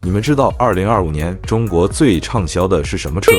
你们知道2025年中国最畅销的是什么车吗？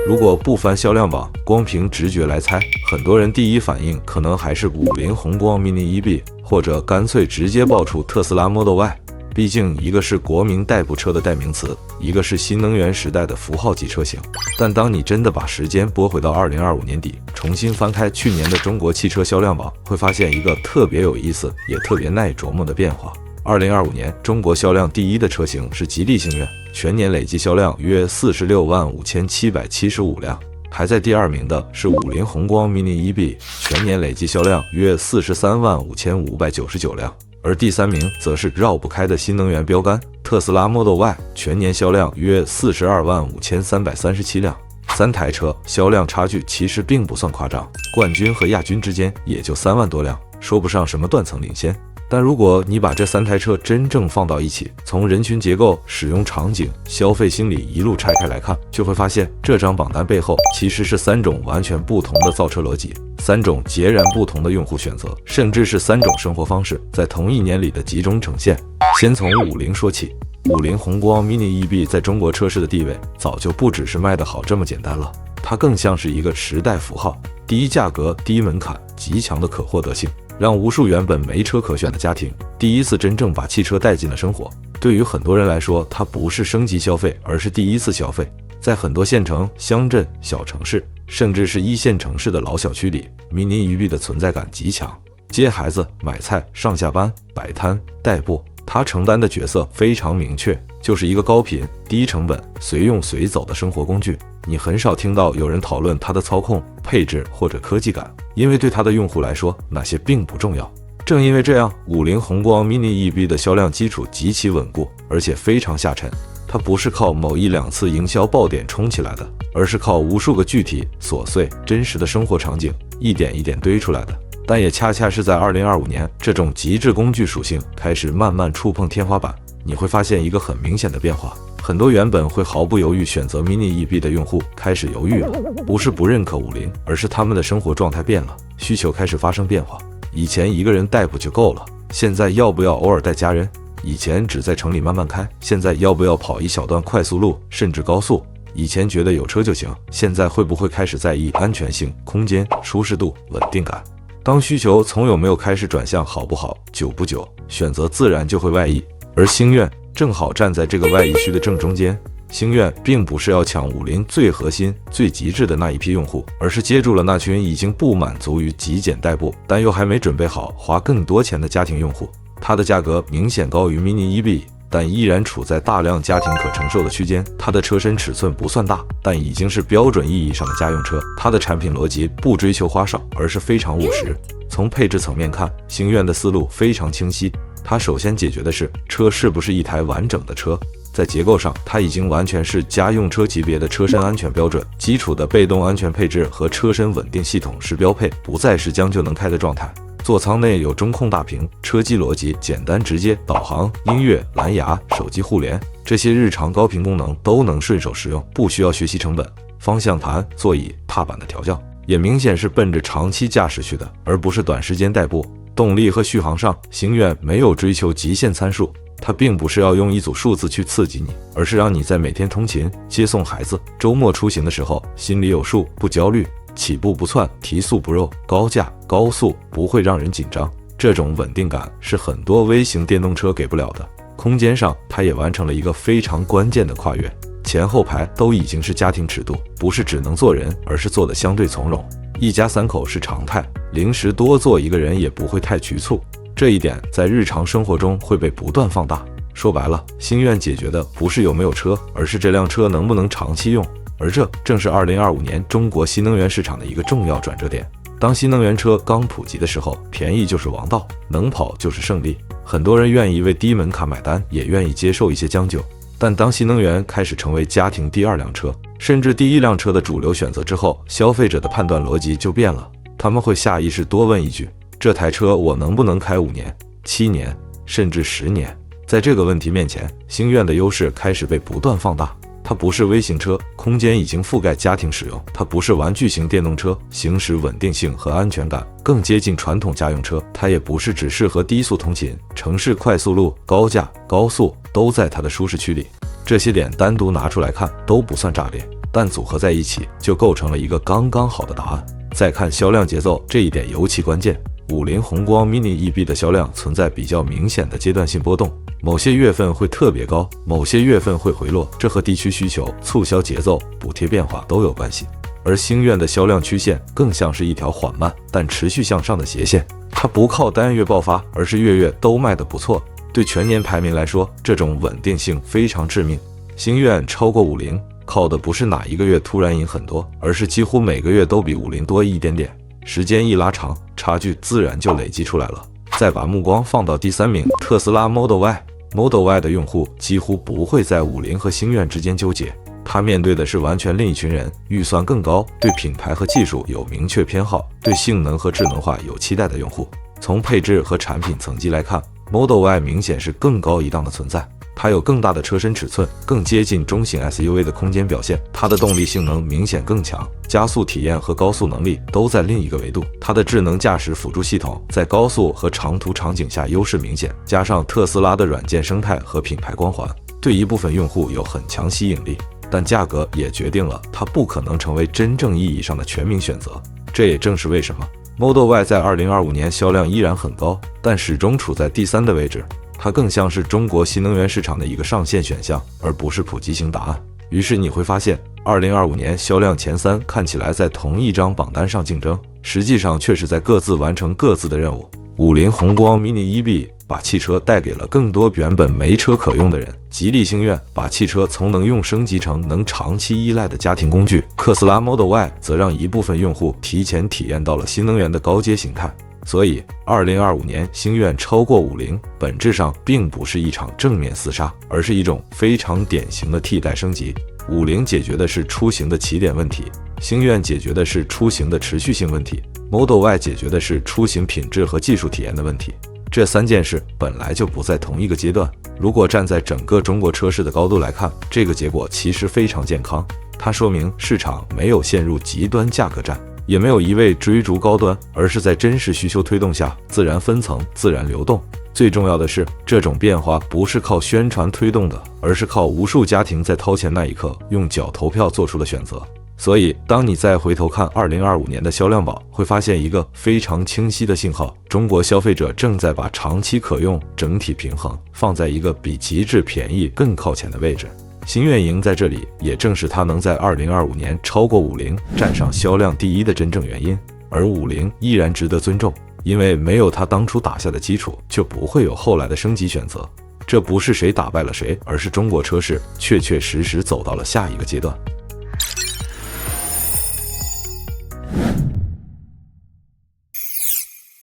如果不翻销量榜，光凭直觉来猜，很多人第一反应可能还是50宏光 mini EB， 或者干脆直接爆出特斯拉 Model Y。毕竟一个是国民代步车的代名词，一个是新能源时代的符号级车型。但当你真的把时间拨回到2025年底，重新翻开去年的中国汽车销量榜，会发现一个特别有意思也特别耐琢磨的变化。2025年中国销量第一的车型是吉利星越，全年累计销量约465775辆。排在第二名的是50宏光 mini EB， 全年累计销量约435599辆。而第三名则是绕不开的新能源标杆特斯拉 Model Y， 全年销量约425337辆。3台车销量差距其实并不算夸张，冠军和亚军之间也就3万多辆，说不上什么断层领先。但如果你把这3台车真正放到一起，从人群结构、使用场景、消费心理一路拆开来看，就会发现这张榜单背后其实是3种完全不同的造车逻辑，3种截然不同的用户选择，甚至是3种生活方式在同一年里的集中呈现。先从50说起，50宏光 mini EB 在中国车市的地位早就不只是卖得好这么简单了，它更像是一个时代符号，低价格、低门槛、极强的可获得性，让无数原本没车可选的家庭第一次真正把汽车带进了生活。对于很多人来说，它不是升级消费，而是第一次消费。在很多县城、乡镇、小城市，甚至是1线城市的老小区里， mini EB 的存在感极强。接孩子、买菜、上下班、摆摊、代步，它承担的角色非常明确，就是一个高频、低成本、随用随走的生活工具。你很少听到有人讨论它的操控、配置或者科技感，因为对它的用户来说，那些并不重要。正因为这样，50宏光 mini EB 的销量基础极其稳固，而且非常下沉。它不是靠某1-2次营销爆点冲起来的，而是靠无数个具体、琐碎、真实的生活场景一点一点堆出来的。但也恰恰是在2025年，这种极致工具属性开始慢慢触碰天花板，你会发现一个很明显的变化。很多原本会毫不犹豫选择 mini EB 的用户开始犹豫了，不是不认可50，而是他们的生活状态变了，需求开始发生变化。以前一个人代步就够了，现在要不要偶尔带家人？以前只在城里慢慢开，现在要不要跑一小段快速路，甚至高速？以前觉得有车就行，现在会不会开始在意安全性、空间、舒适度、稳定感？当需求从有没有开始转向好不好、久不久，选择自然就会外溢。而星愿正好站在这个外溢区的正中间。星愿并不是要抢50最核心、最极致的那一批用户，而是接住了那群已经不满足于极简代步，但又还没准备好花更多钱的家庭用户。它的价格明显高于 mini EB， 但依然处在大量家庭可承受的区间。它的车身尺寸不算大，但已经是标准意义上的家用车。它的产品逻辑不追求花哨，而是非常务实。从配置层面看，星愿的思路非常清晰。它首先解决的是车是不是一台完整的车。在结构上，它已经完全是家用车级别的车身安全标准，基础的被动安全配置和车身稳定系统是标配，不再是将就能开的状态。座舱内有中控大屏，车机逻辑简单直接，导航、音乐、蓝牙、手机互联，这些日常高频功能都能顺手使用，不需要学习成本。方向盘、座椅、踏板的调教也明显是奔着长期驾驶去的，而不是短时间代步。动力和续航上，星愿没有追求极限参数。它并不是要用一组数字去刺激你，而是让你在每天通勤、接送孩子、周末出行的时候心里有数，不焦虑，起步不窜，提速不肉，高价高速不会让人紧张。这种稳定感是很多微型电动车给不了的。空间上，它也完成了一个非常关键的跨越，前后排都已经是家庭尺度，不是只能坐人，而是坐得相对从容。一家3口是常态，临时多坐一个人也不会太局促。这一点在日常生活中会被不断放大。说白了，星愿解决的不是有没有车，而是这辆车能不能长期用。而这正是2025年中国新能源市场的一个重要转折点。当新能源车刚普及的时候，便宜就是王道，能跑就是胜利。很多人愿意为低门槛买单，也愿意接受一些将就。但当新能源开始成为家庭第2辆车，甚至第1辆车的主流选择之后，消费者的判断逻辑就变了。他们会下意识多问一句：这台车我能不能开5年、7年，甚至10年？在这个问题面前，星愿的优势开始被不断放大。它不是微型车，空间已经覆盖家庭使用；它不是玩具型电动车，行驶稳定性和安全感更接近传统家用车；它也不是只适合低速通勤，城市快速路、高架、高速都在它的舒适区里。这些点单独拿出来看都不算炸裂，但组合在一起就构成了一个刚刚好的答案。再看销量节奏，这一点尤其关键。50红光 mini EB 的销量存在比较明显的阶段性波动，某些月份会特别高，某些月份会回落，这和地区需求、促销节奏、补贴变化都有关系。而星愿的销量曲线更像是一条缓慢但持续向上的斜线，它不靠单月爆发，而是月月都卖得不错。对全年排名来说，这种稳定性非常致命。星愿超过50，靠的不是哪一个月突然赢很多，而是几乎每个月都比50多一点点。时间一拉长，差距自然就累积出来了。再把目光放到第3名特斯拉 Model Y，Model Y 的用户几乎不会在50和星愿之间纠结，他面对的是完全另一群人，预算更高，对品牌和技术有明确偏好，对性能和智能化有期待的用户。从配置和产品层级来看， Model Y 明显是更高一档的存在。它有更大的车身尺寸，更接近中型 SUV 的空间表现，它的动力性能明显更强，加速体验和高速能力都在另一个维度。它的智能驾驶辅助系统在高速和长途场景下优势明显，加上特斯拉的软件生态和品牌光环，对一部分用户有很强吸引力。但价格也决定了它不可能成为真正意义上的全民选择。这也正是为什么 Model Y 在2025年销量依然很高，但始终处在第3的位置。它更像是中国新能源市场的一个上线选项，而不是普及型答案。于是你会发现，2025年销量前3看起来在同一张榜单上竞争，实际上却是在各自完成各自的任务。50红光 mini EB 把汽车带给了更多原本没车可用的人，吉利星愿把汽车从能用升级成能长期依赖的家庭工具，特斯拉 Model Y 则让一部分用户提前体验到了新能源的高阶形态。所以2025年星愿超过50，本质上并不是一场正面厮杀，而是一种非常典型的替代升级。50解决的是出行的起点问题，星愿解决的是出行的持续性问题， Model Y 解决的是出行品质和技术体验的问题。这3件事本来就不在同一个阶段。如果站在整个中国车市的高度来看，这个结果其实非常健康，它说明市场没有陷入极端价格战，也没有一味追逐高端，而是在真实需求推动下自然分层、自然流动。最重要的是，这种变化不是靠宣传推动的，而是靠无数家庭在掏钱那一刻用脚投票做出的选择。所以，当你再回头看2025年的销量榜，会发现一个非常清晰的信号：中国消费者正在把长期可用、整体平衡放在一个比极致便宜更靠前的位置。星愿赢在这里，也正是它能在2025年超过50，站上销量第1的真正原因。而50依然值得尊重，因为没有它当初打下的基础，就不会有后来的升级选择。这不是谁打败了谁，而是中国车市确确实实走到了下一个阶段。